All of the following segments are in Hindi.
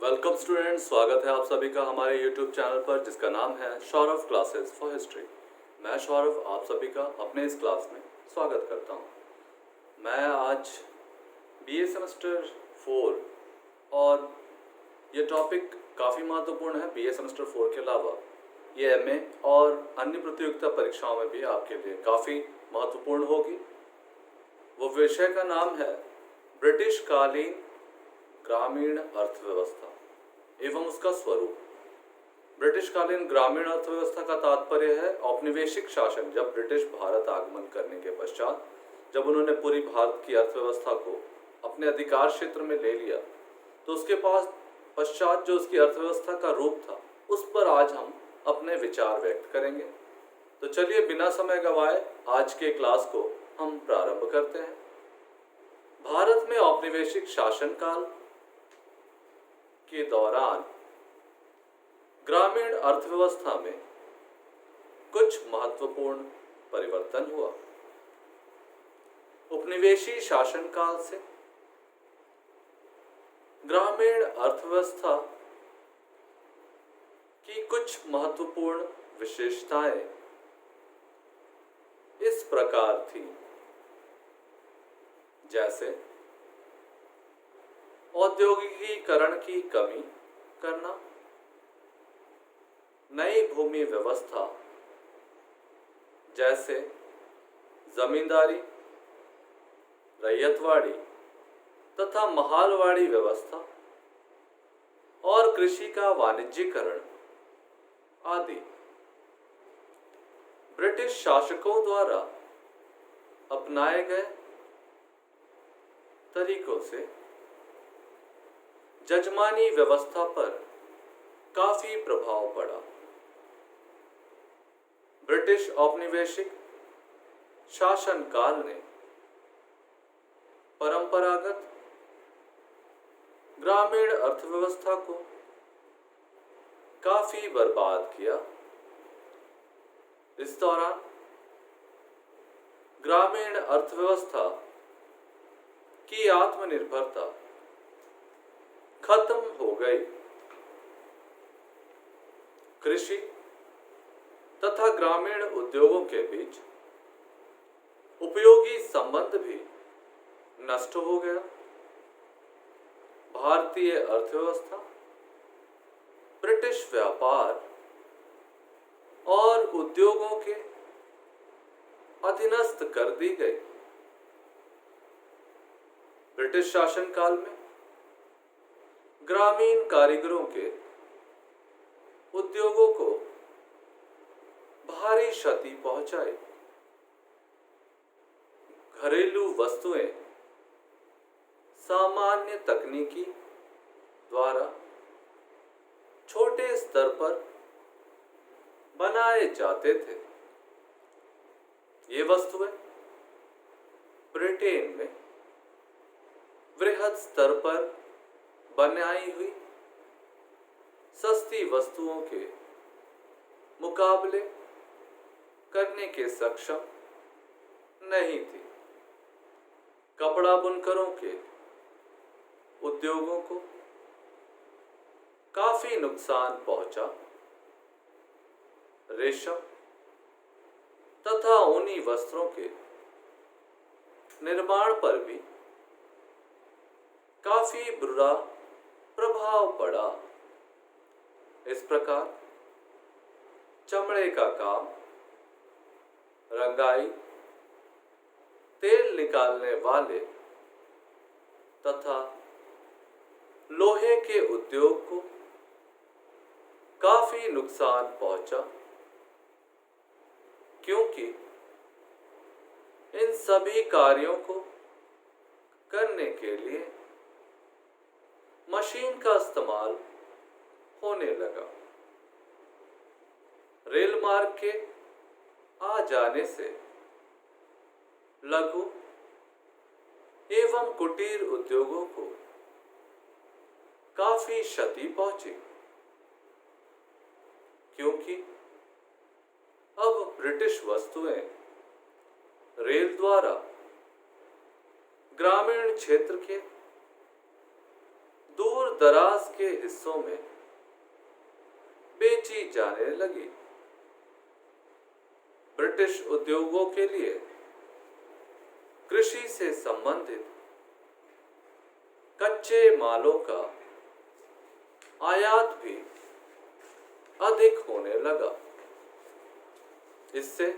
वेलकम स्टूडेंट्स, स्वागत है आप सभी का हमारे यूट्यूब चैनल पर जिसका नाम है सौरभ क्लासेस फॉर हिस्ट्री। मैं सौरभ आप सभी का अपने इस क्लास में स्वागत करता हूं। मैं आज बीए सेमेस्टर 4 और ये टॉपिक काफ़ी महत्वपूर्ण है। बीए सेमेस्टर 4 के अलावा ये एमए और अन्य प्रतियोगिता परीक्षाओं में भी आपके लिए काफ़ी महत्वपूर्ण होगी। वो विषय का नाम है ब्रिटिश कालीन ग्रामीण अर्थव्यवस्था एवं उसका स्वरूप। ब्रिटिश कालीन ग्रामीण अर्थव्यवस्था का तात्पर्य है औपनिवेशिक शासन। जब ब्रिटिश भारत आगमन करने के पश्चात जब उन्होंने पूरी भारत की अर्थव्यवस्था को अपने अधिकार क्षेत्र में ले लिया, तो उसके पास पश्चात जो उसकी अर्थव्यवस्था का रूप था, उस पर आज हम अपने विचार व्यक्त करेंगे। तो चलिए बिना समय गवाए आज के क्लास को हम प्रारंभ करते हैं। भारत में औपनिवेशिक शासनकाल के दौरान ग्रामीण अर्थव्यवस्था में कुछ महत्वपूर्ण परिवर्तन हुआ। उपनिवेशी शासनकाल से ग्रामीण अर्थव्यवस्था की कुछ महत्वपूर्ण विशेषताएं इस प्रकार थी, जैसे औद्योगिकीकरण की कमी करना, नई भूमि व्यवस्था जैसे जमींदारी, रैयतवाड़ी तथा महालवाड़ी व्यवस्था और कृषि का वाणिज्यीकरण आदि ब्रिटिश शासकों द्वारा अपनाए गए तरीकों से जजमानी व्यवस्था पर काफी प्रभाव पड़ा। ब्रिटिश औपनिवेशिक शासनकाल ने परंपरागत ग्रामीण अर्थव्यवस्था को काफी बर्बाद किया। इस दौरान ग्रामीण अर्थव्यवस्था की आत्मनिर्भरता खत्म हो गई। कृषि तथा ग्रामीण उद्योगों के बीच उपयोगी संबंध भी नष्ट हो गया। भारतीय अर्थव्यवस्था ब्रिटिश व्यापार और उद्योगों के अधीनस्थ कर दी गई। ब्रिटिश शासनकाल में ग्रामीण कारीगरों के उद्योगों को भारी क्षति पहुंचाई। घरेलू वस्तुएं सामान्य तकनीकी द्वारा छोटे स्तर पर बनाए जाते थे। ये वस्तुएं ब्रिटेन में वृहद स्तर पर बनाई हुई सस्ती वस्तुओं के मुकाबले करने के सक्षम नहीं थी। कपड़ा बुनकरों के उद्योगों को काफी नुकसान पहुंचा। रेशम तथा ऊनी वस्त्रों के निर्माण पर भी काफी बुरा प्रभाव पड़ा। इस प्रकार चमड़े का काम, रंगाई, तेल निकालने वाले तथा लोहे के उद्योग को काफी नुकसान पहुंचा, क्योंकि इन सभी कार्यों को करने के लिए मशीन का इस्तेमाल होने लगा। रेल मार्ग के आ जाने से लघु एवं कुटीर उद्योगों को काफी क्षति पहुंची, क्योंकि अब ब्रिटिश वस्तुएं रेल द्वारा ग्रामीण क्षेत्र के दूर दूर दराज के हिस्सों में बेची जाने लगी। ब्रिटिश उद्योगों के लिए कृषि से संबंधित कच्चे मालों का आयात भी अधिक होने लगा। इससे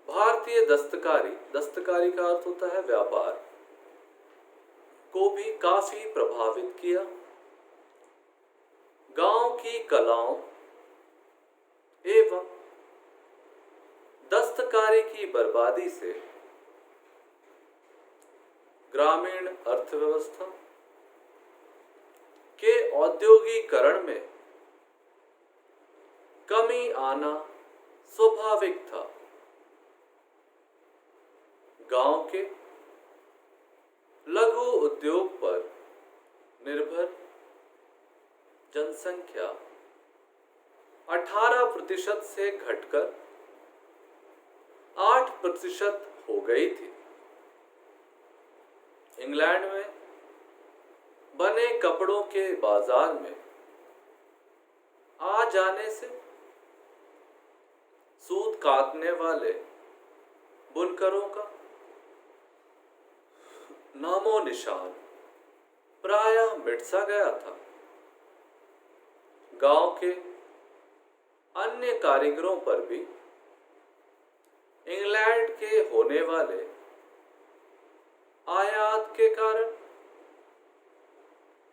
भारतीय दस्तकारी का अर्थ होता है व्यापार, को भी काफी प्रभावित किया। गांव की कलाओं एवं दस्तकारी की बर्बादी से ग्रामीण अर्थव्यवस्था के औद्योगिकरण में कमी आना स्वाभाविक था। गांव के लघु उद्योग पर निर्भर जनसंख्या 18% से घटकर 8% हो गई थी। इंग्लैंड में बने कपड़ों के बाजार में आ जाने से सूत काटने वाले बुनकरों का नामो निशान प्रायः मिट सा गया था। गांव के अन्य कारीगरों पर भी इंग्लैंड के होने वाले आयात के कारण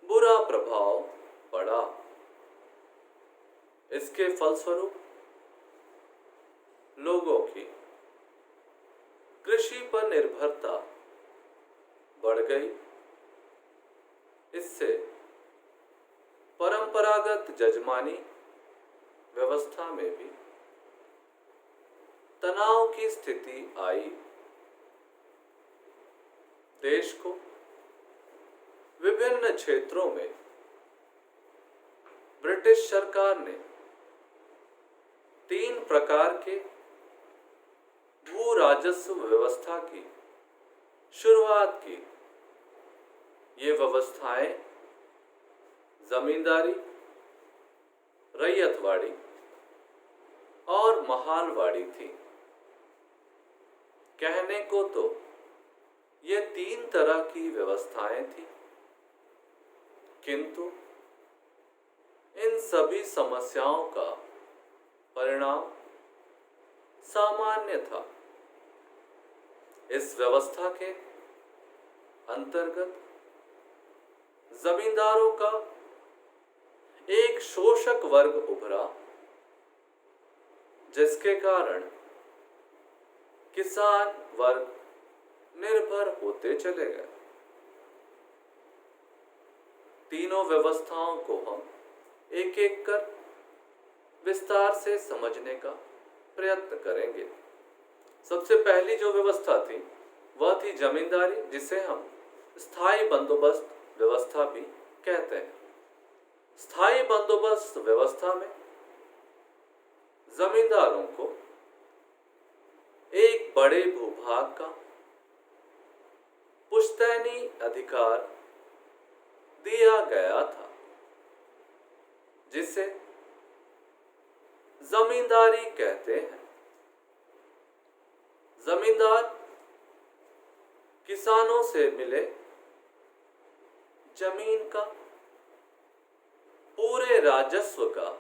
बुरा प्रभाव पड़ा। इसके फलस्वरूप लोगों की कृषि पर निर्भरता बढ़ गई। इससे परंपरागत जजमानी व्यवस्था में भी तनाव की स्थिति आई। देश को विभिन्न क्षेत्रों में ब्रिटिश सरकार ने 3 प्रकार के भू राजस्व व्यवस्था की शुरुआत की। ये व्यवस्थाएं जमींदारी, रैयतवाड़ी और महालवाड़ी थी। कहने को तो ये 3 तरह की व्यवस्थाएं थी, किंतु इन सभी समस्याओं का परिणाम सामान्य था। इस व्यवस्था के अंतर्गत जमींदारों का एक शोषक वर्ग उभरा, जिसके कारण किसान वर्ग निर्भर होते चले गए। तीनों व्यवस्थाओं को हम एक एक कर विस्तार से समझने का प्रयत्न करेंगे। सबसे पहली जो व्यवस्था थी वह थी जमींदारी, जिसे हम स्थायी बंदोबस्त व्यवस्था भी कहते हैं। स्थायी बंदोबस्त व्यवस्था में जमींदारों को एक बड़े भूभाग का पुश्तैनी अधिकार दिया गया था, जिसे जमींदारी कहते हैं। जमींदार किसानों से मिले जमीन का पूरे राजस्व का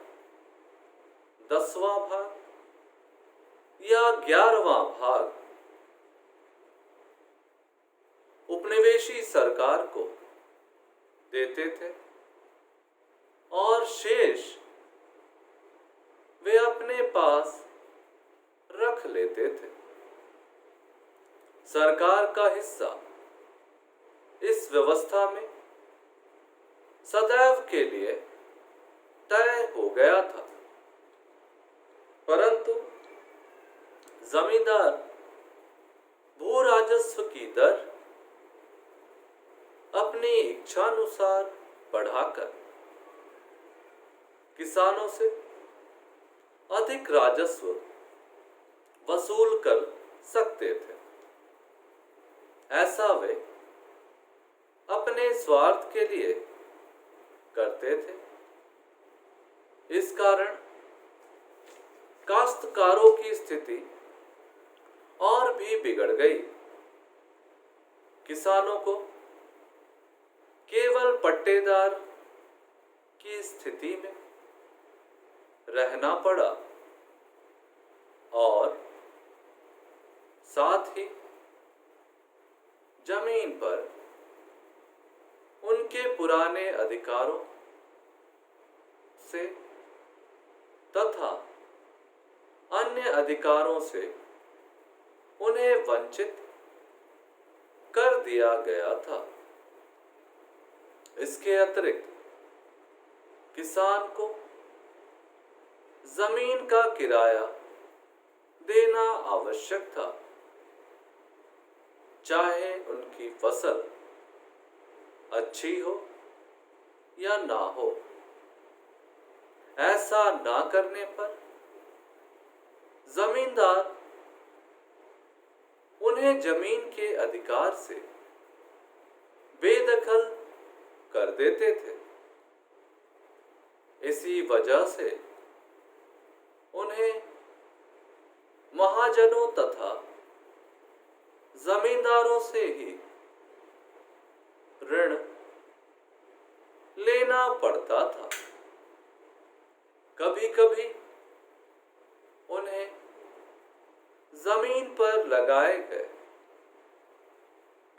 10वां भाग या 11वां भाग उपनिवेशी सरकार को देते थे और शेष वे अपने पास रख लेते थे। सरकार का हिस्सा इस व्यवस्था में सदैव के लिए तय हो गया था, परंतु जमींदार भू राजस्व की दर अपनी इच्छानुसार बढ़ाकर किसानों से अधिक राजस्व वसूल कर सकते थे। ऐसा वे अपने स्वार्थ के लिए करते थे। इस कारण काश्तकारों की स्थिति और भी बिगड़ गई। किसानों को केवल पट्टेदार की स्थिति में रहना पड़ा और साथ ही जमीन पर उनके पुराने अधिकारों से तथा अन्य अधिकारों से उन्हें वंचित कर दिया गया था। इसके अतिरिक्त किसान को जमीन का किराया देना आवश्यक था, चाहे उनकी फसल अच्छी हो या ना हो। ऐसा ना करने पर जमींदार उन्हें जमीन के अधिकार से बेदखल कर देते थे। इसी वजह से उन्हें महाजनों तथा जमींदारों से ही ऋण लेना पड़ता था। कभी कभी उन्हें जमीन पर लगाए गए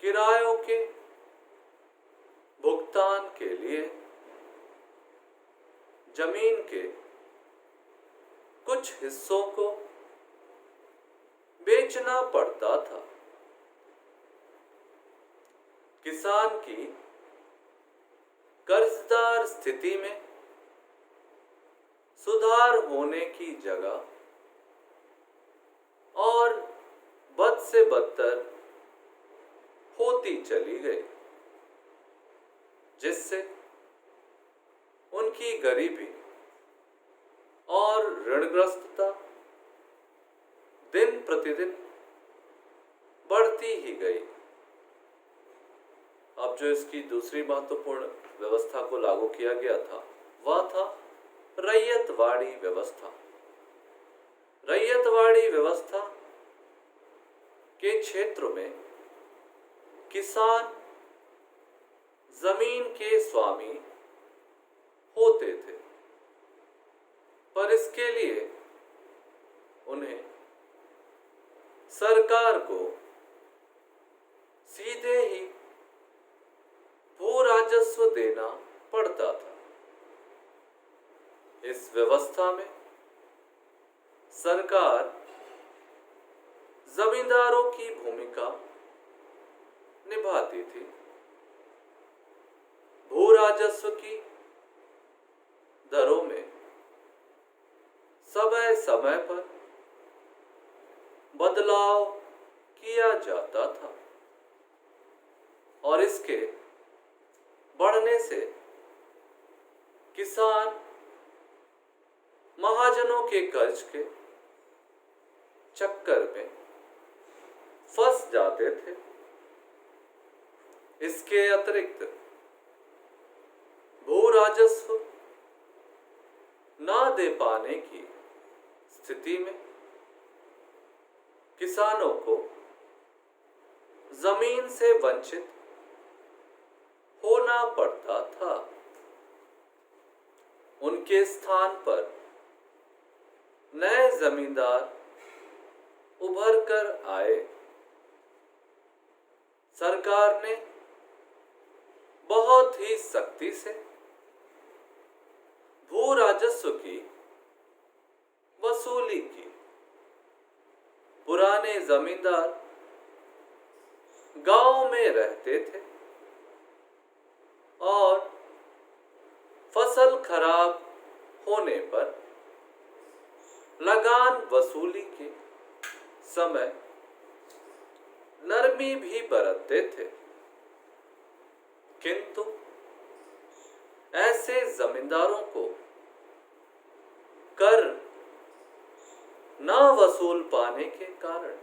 किरायों के भुगतान के लिए जमीन के कुछ हिस्सों को बेचना पड़ता था। किसान की कर्जदार स्थिति में सुधार होने की जगह और बद से बदतर होती चली गई, जिससे उनकी गरीबी और ऋणग्रस्तता दिन प्रतिदिन बढ़ती ही गई। अब जो इसकी दूसरी महत्वपूर्ण व्यवस्था को लागू किया गया था वह था रैयतवाड़ी व्यवस्था। रैयतवाड़ी व्यवस्था के क्षेत्र में किसान जमीन के स्वामी होते थे, पर इसके लिए उन्हें सरकार को सीधे ही भू राजस्व देना पड़ता था। इस व्यवस्था में सरकार जमींदारों की भूमिका निभाती थी। भू राजस्व की दरों में समय समय पर बदलाव किया जाता था और इसके बढ़ने से किसान महाजनों के कर्ज के चक्कर में फंस जाते थे। इसके अतिरिक्त भू राजस्व ना दे पाने की स्थिति में किसानों को जमीन से वंचित होना पड़ता था। उनके स्थान पर नए जमींदार उभर कर आए। सरकार ने बहुत ही सख्ती से भू राजस्व की वसूली की। पुराने जमींदार गांव में रहते थे और फसल खराब होने पर लगान वसूली के समय नरमी भी बरतते थे, किंतु ऐसे जमींदारों को कर न वसूल पाने के कारण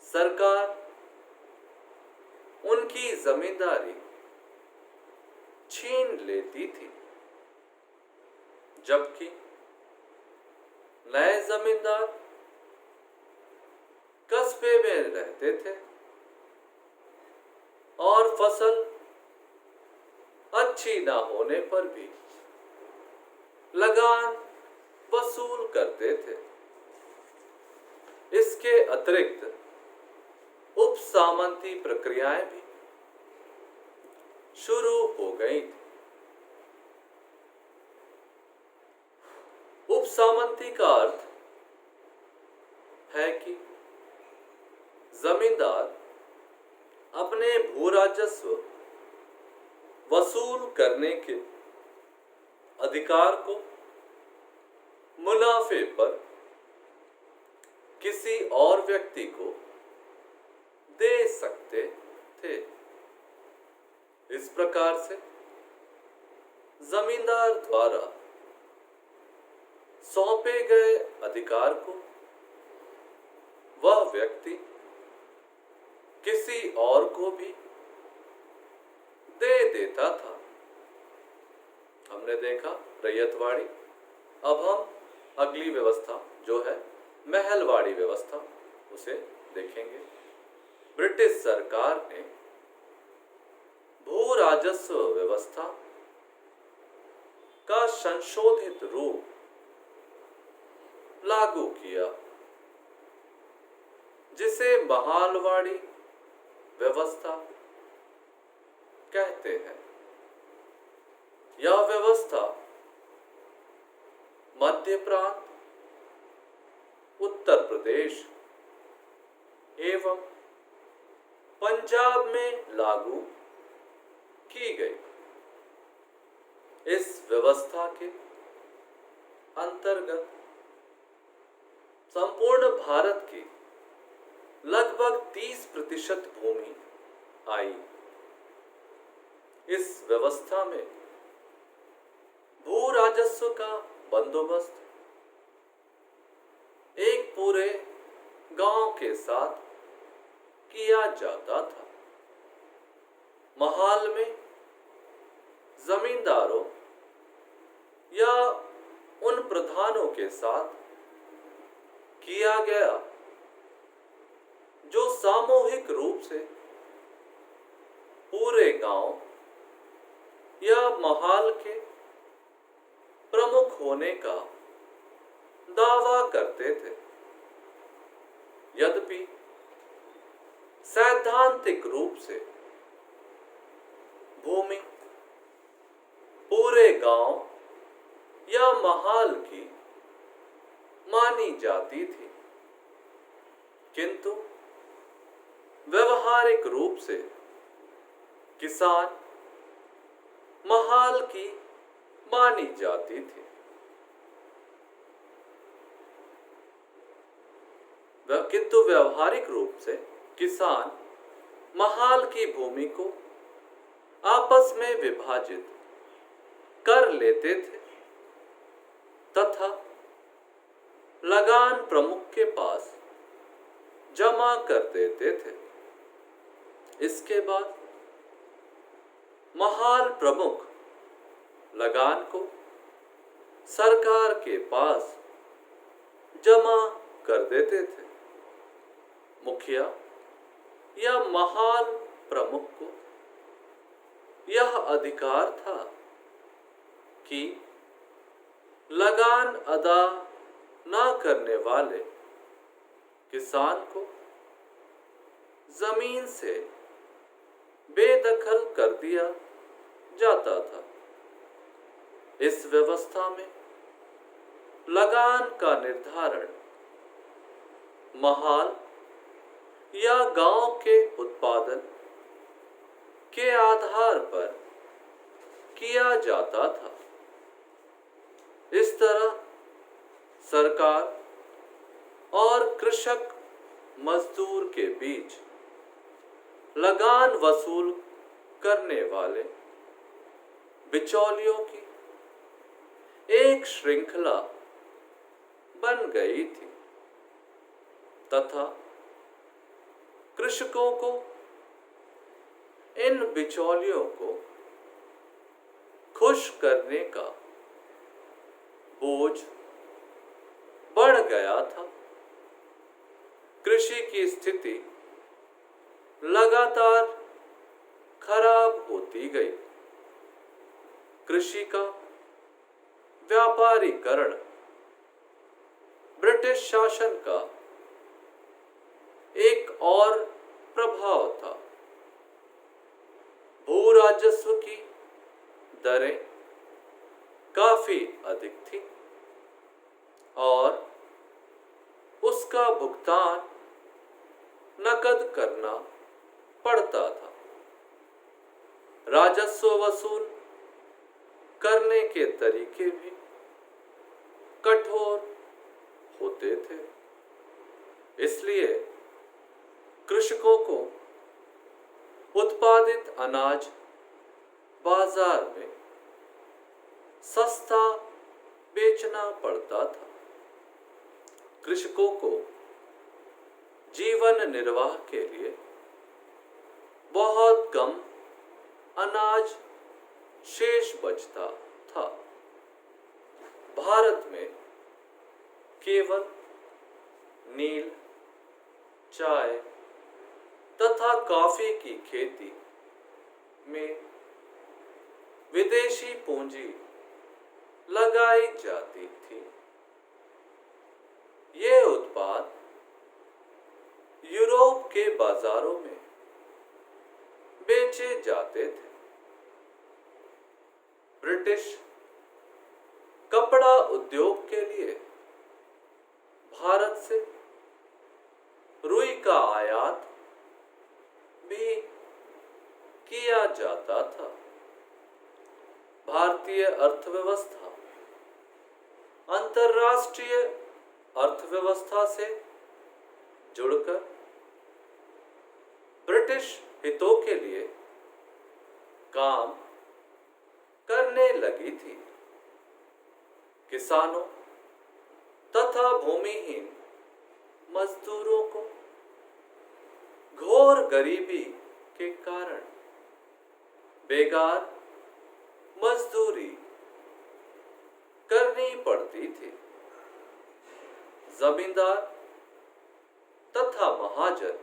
सरकार उनकी जमींदारी छीन लेती थी, जबकि नए जमींदार कस्बे में रहते थे और फसल अच्छी ना होने पर भी लगान वसूल करते थे। इसके अतिरिक्त उप सामंती प्रक्रियाएं भी शुरू हो गई थी। उप सामंती का अर्थ है कि जमींदार अपने भू राजस्व वसूल करने के अधिकार को मुनाफे पर किसी और व्यक्ति को दे सकते थे। इस प्रकार से जमींदार द्वारा सौंपे गए अधिकार को वह व्यक्ति किसी और को भी दे देता था। हमने देखा रैयतवाड़ी। अब हम अगली व्यवस्था जो है महलवाड़ी व्यवस्था उसे देखेंगे। ब्रिटिश सरकार ने भू राजस्व व्यवस्था का संशोधित रूप लागू किया, जिसे महलवाड़ी व्यवस्था कहते हैं। यह व्यवस्था मध्य प्रांत, उत्तर प्रदेश एवं पंजाब में लागू की गई। इस व्यवस्था के अंतर्गत संपूर्ण भारत की लगभग 30% भूमि आई। इस व्यवस्था में भू राजस्व का बंदोबस्त एक पूरे गांव के साथ किया जाता था। महाल में जमींदारों या उन प्रधानों के साथ किया गया जो सामूहिक रूप से पूरे गांव या महाल के प्रमुख होने का दावा करते थे। यद्यपि सैद्धांतिक रूप से भूमि पूरे गांव या महाल की मानी जाती थी, किंतु व्यवहारिक रूप से किसान महाल की मानी जाती थी। किंतु व्यवहारिक रूप से किसान महाल की भूमि को आपस में विभाजित कर लेते थे तथा लगान प्रमुख के पास जमा कर देते थे। इसके बाद महाल प्रमुख लगान को सरकार के पास जमा कर देते थे। मुखिया या महाल प्रमुख को यह अधिकार था कि लगान अदा ना करने वाले किसान को जमीन से बेदखल कर दिया जाता था। इस व्यवस्था में लगान का निर्धारण महाल या गांव के उत्पादन के आधार पर किया जाता था। इस तरह सरकार और कृषक मजदूर के बीच लगान वसूल करने वाले बिचौलियों की एक श्रृंखला बन गई थी तथा कृषकों को इन बिचौलियों को खुश करने का बोझ बढ़ गया था। कृषि की स्थिति लगातार खराब होती गई। कृषि का व्यापारीकरण ब्रिटिश शासन का एक और प्रभाव था। भू राजस्व की दरें काफी अधिक थी और उसका भुगतान नकद करना पड़ता था। राजस्व वसूल करने के तरीके भी कठोर होते थे। इसलिए कृषकों को उत्पादित अनाज बाजार में सस्ता बेचना पड़ता था। कृषकों को जीवन निर्वाह के लिए बहुत कम अनाज शेष बचता था। भारत में केवल नील, चाय तथा कॉफी की खेती में विदेशी पूंजी लगाई जाती थी। ये उत्पाद यूरोप के बाजारों में बेचे जाते थे। ब्रिटिश कपड़ा उद्योग के लिए भारत से रुई का आयात भी किया जाता था। भारतीय अर्थव्यवस्था अंतर्राष्ट्रीय अर्थव्यवस्था से जुड़कर ब्रिटिश हितों के लिए काम करने लगी थी। किसानों तथा भूमिहीन मजदूरों को घोर गरीबी के कारण बेगार मजदूरी करनी पड़ती थी। जमींदार तथा महाजन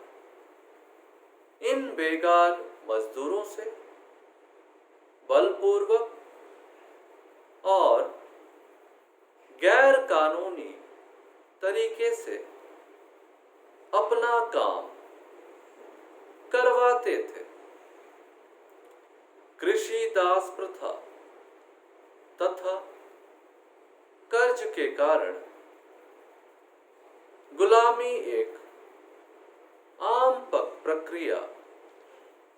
इन बेगार मजदूरों से बलपूर्वक और गैर कानूनी तरीके से अपना काम करवाते थे। कृषि दास प्रथा तथा कर्ज के कारण गुलामी एक आम प्रक्रिया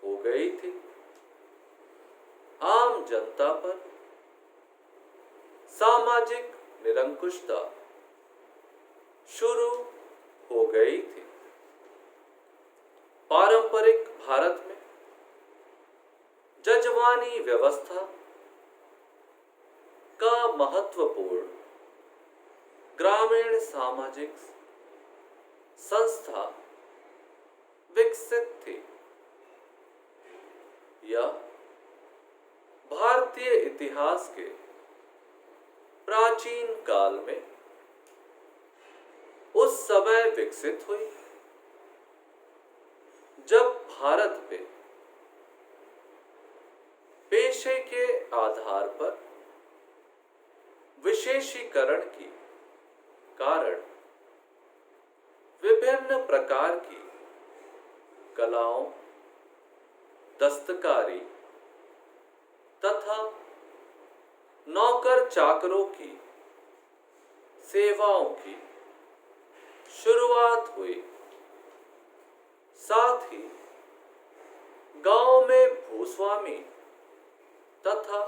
हो गई थी। आम जनता पर सामाजिक निरंकुशता शुरू हो गई थी। पारंपरिक भारत में जजमानी व्यवस्था का महत्वपूर्ण ग्रामीण सामाजिक संस्था विकसित थी। यह भारतीय इतिहास के प्राचीन काल में उस समय विकसित हुई जब भारत पे पेशे के आधार पर विशेषीकरण की कारण विभिन्न प्रकार की कलाओं, दस्तकारी तथा नौकर चाकरों की सेवाओं की शुरुआत हुई। साथ ही गांव में भूस्वामी तथा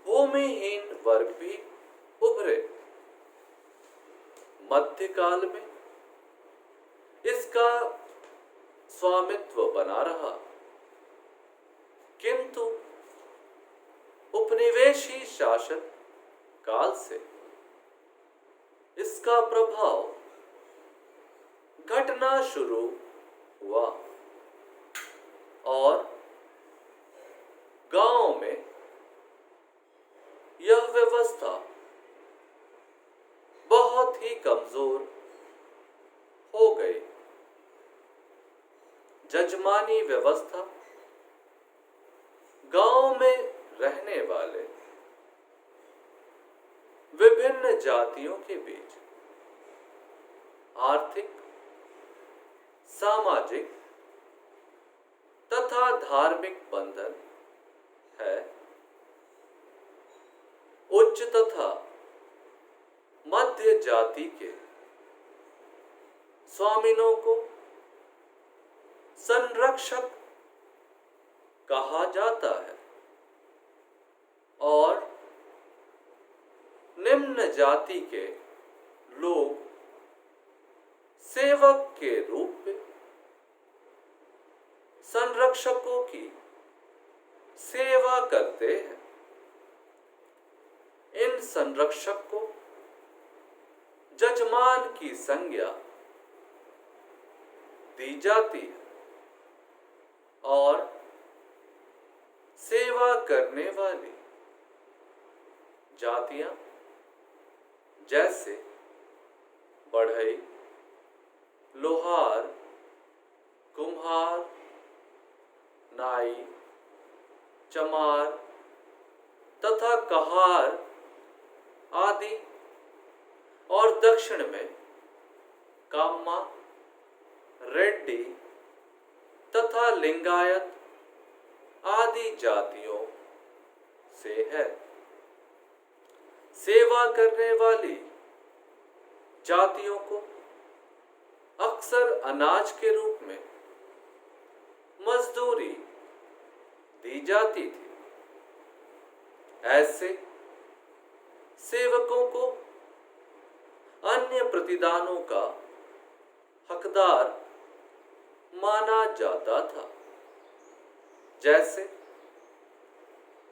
भूमिहीन वर्ग भी उभरे। मध्यकाल में इसका स्वामित्व बना रहा, किंतु उपनिवेशी शासन काल से इसका प्रभाव घटना शुरू हुआ और गांव में यह व्यवस्था बहुत ही कमजोर हो गई। जजमानी व्यवस्था गांव में रहने वाले विभिन्न जातियों के बीच आर्थिक, सामाजिक तथा धार्मिक बंधन है। उच्च तथा मध्य जाति के स्वामिनों को संरक्षक कहा जाता है और निम्न जाति के लोग सेवक के रूप में संरक्षकों की सेवा करते हैं। इन संरक्षक को जजमान की संज्ञा दी जाती है और सेवा करने वाली जातियां जैसे बढ़ई, लोहार, कुम्हार, नाई, चमार तथा कहार आदि और दक्षिण में काम्मा, रेड्डी तथा लिंगायत आदि जातियों से है। सेवा करने वाली जातियों को अक्सर अनाज के रूप में मजदूरी दी जाती थी। ऐसे सेवकों को अन्य प्रतिदानों का हकदार माना जाता था, जैसे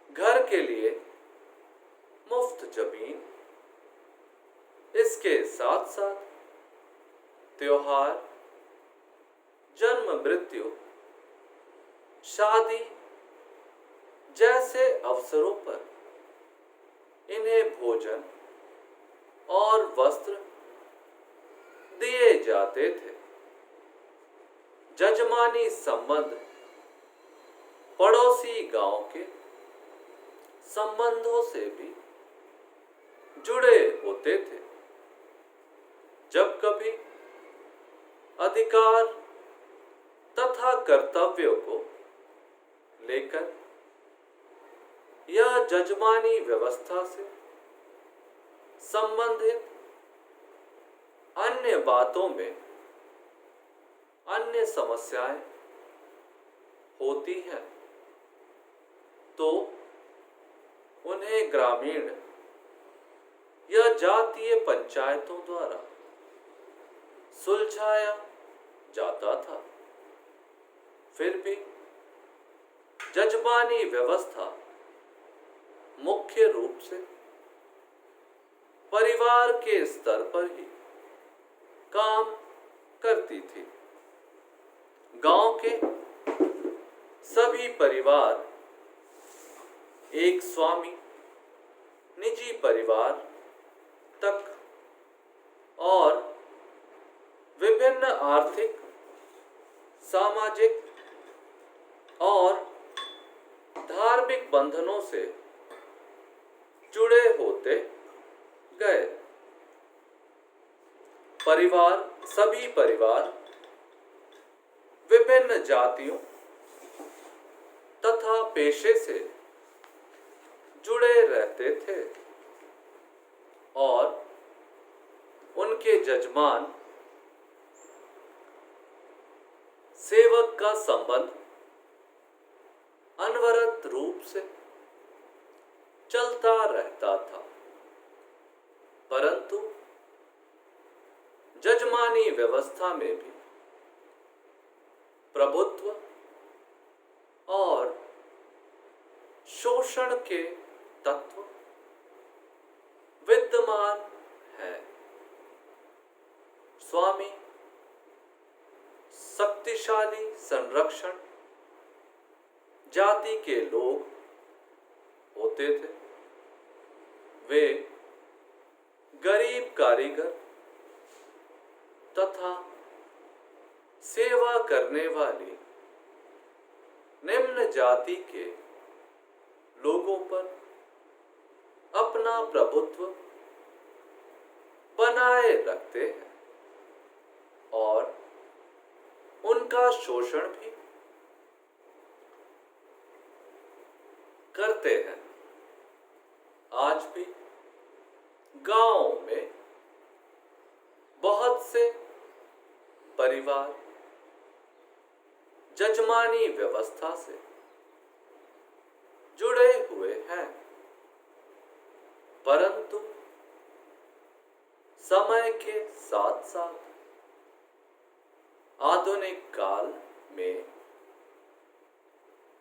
घर के लिए मुफ्त जमीन। इसके साथ साथ त्योहार, जन्म मृत्यु, शादी जैसे अवसरों पर इन्हें भोजन और वस्त्र दिए जाते थे। जजमानी संबंध पड़ोसी गांव के संबंधों से भी जुड़े होते थे। जब कभी अधिकार तथा कर्तव्यों को लेकर यह जजमानी व्यवस्था से संबंधित अन्य बातों में अन्य समस्याएं होती हैं, तो उन्हें ग्रामीण या जातीय पंचायतों द्वारा सुलझाया जाता था। फिर भी जजमानी व्यवस्था मुख्य रूप से परिवार के स्तर पर ही काम करती थी। गांव के सभी परिवार एक स्वामी, निजी परिवार तक और विभिन्न आर्थिक, सामाजिक और धार्मिक बंधनों से जुड़े होते गए। सभी परिवार विभिन्न जातियों तथा पेशे से जुड़े रहते थे और उनके जजमान सेवक का संबंध अनवरत रूप से चलता रहता था। परंतु जजमानी व्यवस्था में भी प्रभुत्व और शोषण के तत्व विद्यमान है। स्वामी शक्तिशाली संरक्षण जाति के लोग होते थे। वे गरीब कारीगर तथा सेवा करने वाली निम्न जाति के लोगों पर अपना प्रभुत्व बनाए रखते हैं और उनका शोषण भी करते हैं। आज भी गांव में बहुत से परिवार जजमानी व्यवस्था से जुड़े हुए हैं, परंतु समय के साथ साथ आधुनिक काल में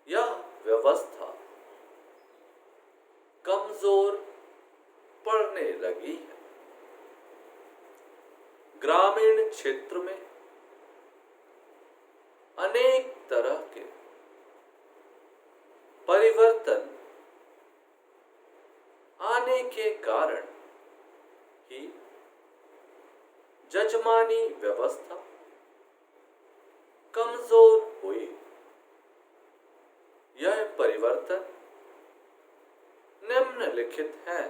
यह व्यवस्था कमजोर पड़ने लगी है। ग्रामीण क्षेत्र में अनेक तरह के परिवर्तन आने के कारण ही जजमानी व्यवस्था कमजोर हुई। यह परिवर्तन निम्नलिखित है,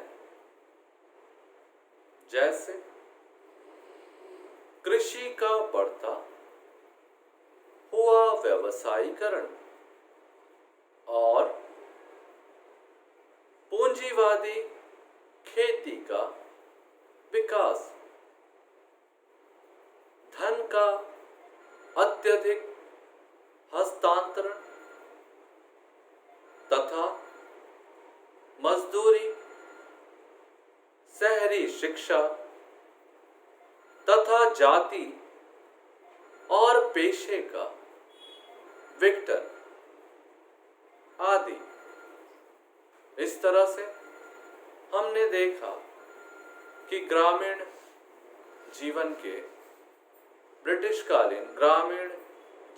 जैसे कृषि का बढ़ता हुआ व्यवसायीकरण और पूंजीवादी खेती का विकास, धन का अत्यधिक हस्तांतरण तथा मजदूरी, शहरी शिक्षा तथा जाति और पेशे का विघटन आदि। इस तरह से हमने देखा कि ग्रामीण जीवन के ब्रिटिशकालीन ग्रामीण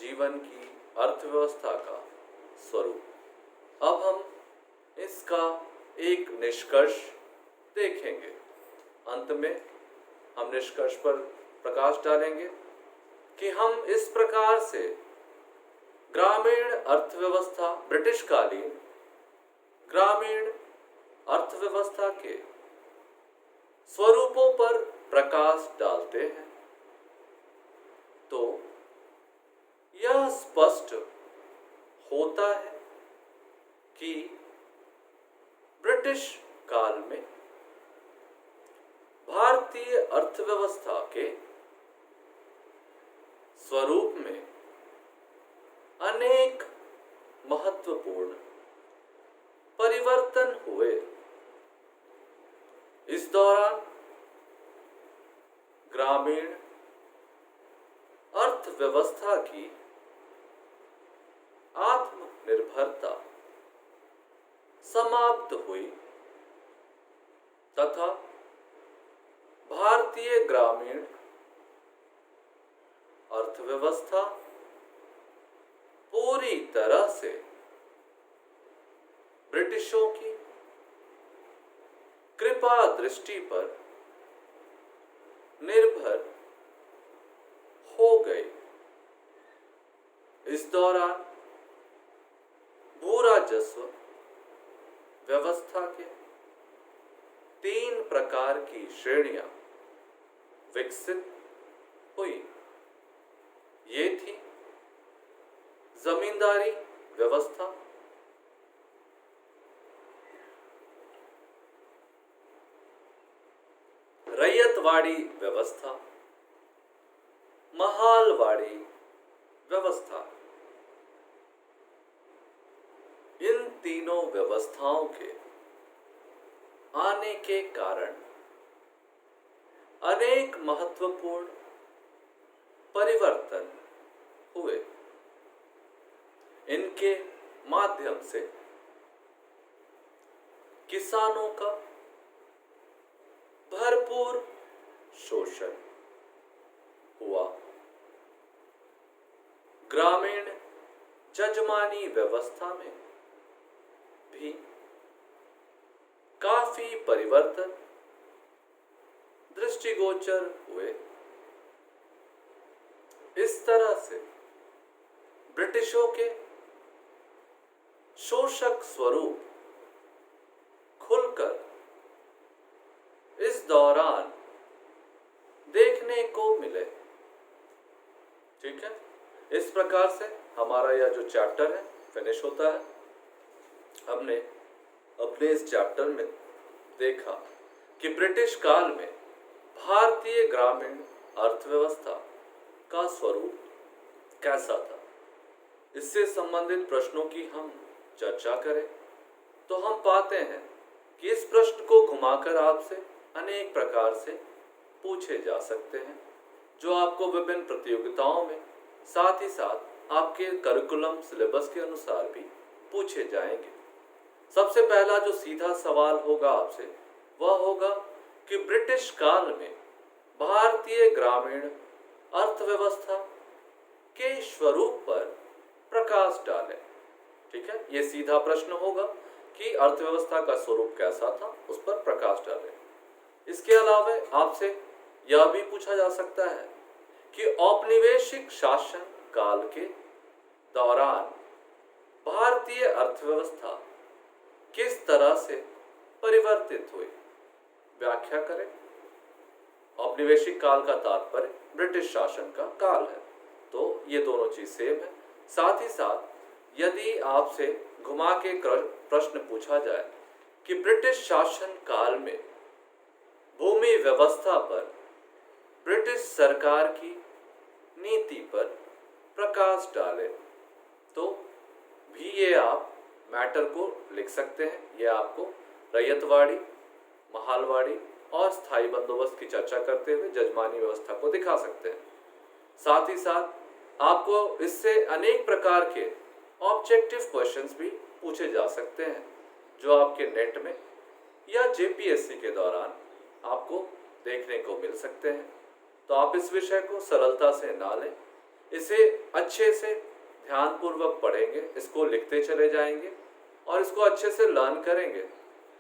जीवन की अर्थव्यवस्था का स्वरूप। अब हम इसका एक निष्कर्ष देखेंगे। अंत में हम निष्कर्ष पर प्रकाश डालेंगे कि हम इस प्रकार से ग्रामीण अर्थव्यवस्था, ब्रिटिशकालीन ग्रामीण अर्थव्यवस्था के स्वरूपों पर प्रकाश डालते हैं, तो यह स्पष्ट होता है कि ब्रिटिश काल में भारतीय अर्थव्यवस्था के स्वरूप में अनेक महत्वपूर्ण परिवर्तन हुए। इस दौरान ग्रामीण अर्थव्यवस्था की आत्मनिर्भरता समाप्त हुई तथा भारतीय ग्रामीण अर्थव्यवस्था पूरी तरह से ब्रिटिशों की कृपा दृष्टि पर निर्भर हो गई। इस दौरान भू राजस्व व्यवस्था के 3 प्रकार की श्रेणियां विकसित हुई। ये थी जमींदारी व्यवस्था, रैयतवाड़ी व्यवस्था, महालवाड़ी व्यवस्था। इन तीनों व्यवस्थाओं के आने के कारण अनेक महत्वपूर्ण परिवर्तन हुए। इनके माध्यम से किसानों का भरपूर शोषण हुआ। ग्रामीण जजमानी व्यवस्था में भी काफी परिवर्तन दृष्टिगोचर हुए। इस तरह से ब्रिटिशों के शोषक स्वरूप खुलकर इस दौरान देखने को मिले। ठीक है, इस प्रकार से हमारा यह जो चैप्टर है फिनिश होता है। हमने अपने इस चैप्टर में देखा कि ब्रिटिश काल में भारतीय ग्रामीण अर्थव्यवस्था का स्वरूप कैसा था। इससे संबंधित प्रश्नों की हम चर्चा करें तो हम पाते हैं कि इस प्रश्न को घुमाकर आपसे अनेक प्रकार से पूछे जा सकते हैं, जो आपको विभिन्न प्रतियोगिताओं में साथ ही साथ आपके करिकुलम सिलेबस के अनुसार भी पूछे जाएंगे। सबसे पहला जो सीधा सवाल होगा आपसे वह होगा कि ब्रिटिश काल में भारतीय ग्रामीण अर्थव्यवस्था के स्वरूप पर प्रकाश डालें। ठीक है, यह सीधा प्रश्न होगा कि अर्थव्यवस्था का स्वरूप कैसा था, उस पर प्रकाश डालें। इसके अलावा आपसे यह भी पूछा जा सकता है कि औपनिवेशिक शासन काल के दौरान भारतीय अर्थव्यवस्था किस तरह से परिवर्तित हुई, व्याख्या करें। औपनिवेशिक काल का तात्पर्य ब्रिटिश शासन का काल है, तो ये दोनों चीज सेम है। साथ ही साथ यदि आपसे घुमा के प्रश्न पूछा जाए कि ब्रिटिश शासन काल में भूमि व्यवस्था पर ब्रिटिश सरकार की नीति पर प्रकाश डाले, तो भी ये आप मैटर को लिख सकते हैं। ये आपको रैयतवाड़ी, महालवाड़ी और स्थायी बंदोबस्त की चर्चा करते हुए जजमानी व्यवस्था को दिखा सकते हैं। साथ ही साथ आपको इससे अनेक प्रकार के ऑब्जेक्टिव क्वेश्चंस भी पूछे जा सकते हैं, जो आपके नेट में या जेपीएससी के दौरान आपको देखने को मिल सकते हैं। तो आप इस विषय को सरलता से ना लें, इसे अच्छे से ध्यानपूर्वक पढ़ेंगे, इसको लिखते चले जाएंगे और इसको अच्छे से लर्न करेंगे।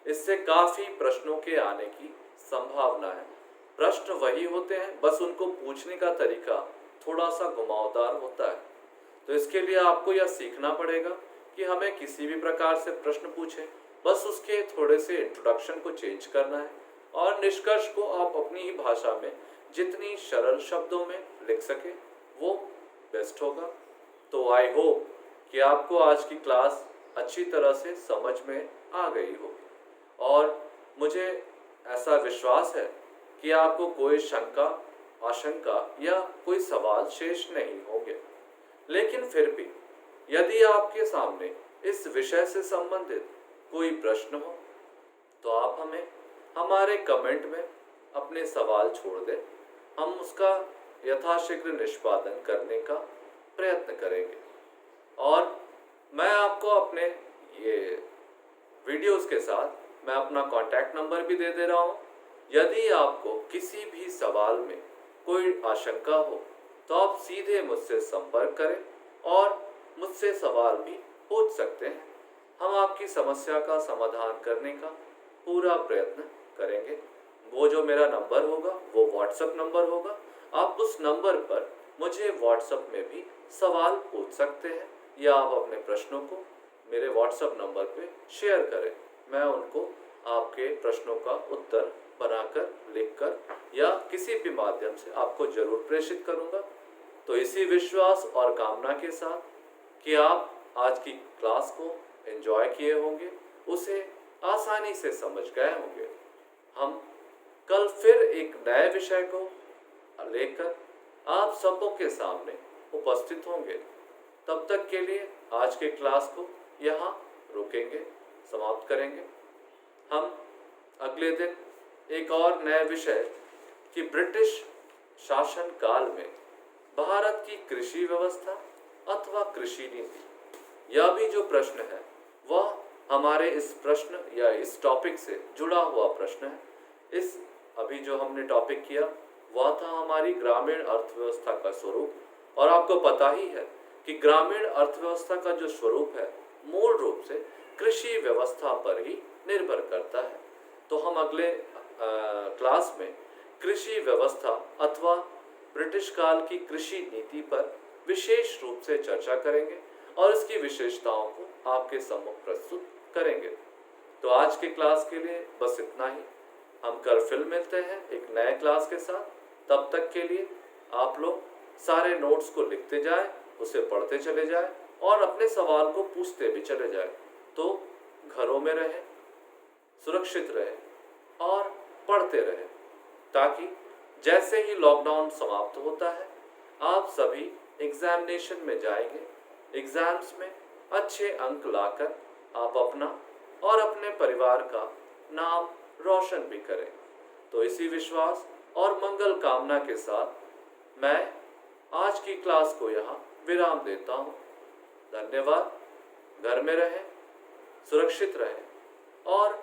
इससे काफ़ी प्रश्नों के आने की संभावना है। प्रश्न वही होते हैं, बस उनको पूछने का तरीका थोड़ा सा घुमावदार होता है। तो इसके लिए आपको यह सीखना पड़ेगा कि हमें किसी भी प्रकार से प्रश्न पूछें, बस उसके थोड़े से इंट्रोडक्शन को चेंज करना है और निष्कर्ष को आप अपनी ही भाषा में जितनी सरल शब्दों में लिख सके वो बेस्ट होगा। तो आई होप कि आपको आज की क्लास अच्छी तरह से समझ में आ गई होगी और मुझे ऐसा विश्वास है कि आपको कोई शंका, आशंका या कोई सवाल शेष नहीं होंगे। लेकिन फिर भी यदि आपके सामने इस विषय से संबंधित कोई प्रश्न हो तो आप हमें हमारे कमेंट में अपने सवाल छोड़ दें, हम उसका यथाशीघ्र निष्पादन करने का प्रयत्न करेंगे। और मैं आपको अपने ये वीडियोस के साथ मैं अपना कॉन्टैक्ट नंबर भी दे रहा हूँ। यदि आपको किसी भी सवाल में कोई आशंका हो तो आप सीधे मुझसे संपर्क करें और मुझसे सवाल भी पूछ सकते हैं। हम आपकी समस्या का समाधान करने का पूरा प्रयत्न करेंगे। वो जो मेरा नंबर होगा वो व्हाट्सएप नंबर होगा, आप उस नंबर पर मुझे व्हाट्सएप में भी सवाल पूछ सकते हैं या आप अपने प्रश्नों को मेरे व्हाट्सएप नंबर पे शेयर करें। मैं उनको आपके प्रश्नों का उत्तर बनाकर, लिखकर या किसी भी माध्यम से आपको जरूर प्रेषित करूंगा। तो इसी विश्वास और कामना के साथ कि आप आज की क्लास को एंजॉय किए होंगे, उसे आसानी से समझ गए होंगे, हम कल फिर एक नए विषय को लेकर आप सबों के सामने उपस्थित होंगे। तब तक के लिए आज के क्लास को यहाँ रोकेंगे, समाप्त करेंगे। हम अगले दिन एक और नए विषय कि ब्रिटिश शासन काल में भारत की कृषि व्यवस्था अथवा कृषि नीति, यह भी जो प्रश्न है वह हमारे इस प्रश्न या इस टॉपिक से जुड़ा हुआ प्रश्न है। इस अभी जो हमने टॉपिक किया वह था हमारी ग्रामीण अर्थव्यवस्था का स्वरूप। और आपको पता ही है कि ग्रामीण अर्थव्यवस्था का जो स्वरूप है मूल रूप से कृषि व्यवस्था पर ही निर्भर करता है। तो हम अगले क्लास में कृषि व्यवस्था अथवा ब्रिटिश काल की कृषि नीति पर विशेष रूप से चर्चा करेंगे और इसकी विशेषताओं को आपके सम्मुख प्रस्तुत करेंगे। तो आज के क्लास के लिए बस इतना ही। हम कल फिर मिलते हैं एक नए क्लास के साथ। तब तक के लिए आप लोग सारे नोट्स को लिखते जाएं, उसे पढ़ते चले जाएं और अपने सवाल को पूछते भी चले जाएं। तो घरों में रहें, सुरक्षित रहें और पढ़ते रहें, ताकि जैसे ही लॉकडाउन समाप्त होता है आप सभी एग्जामिनेशन में जाएंगे। एग्जाम्स में अच्छे अंक लाकर आप अपना और अपने परिवार का नाम रोशन भी करें। तो इसी विश्वास और मंगल कामना के साथ मैं आज की क्लास को यहाँ विराम देता हूँ। धन्यवाद। घर में रहें, सुरक्षित रहें और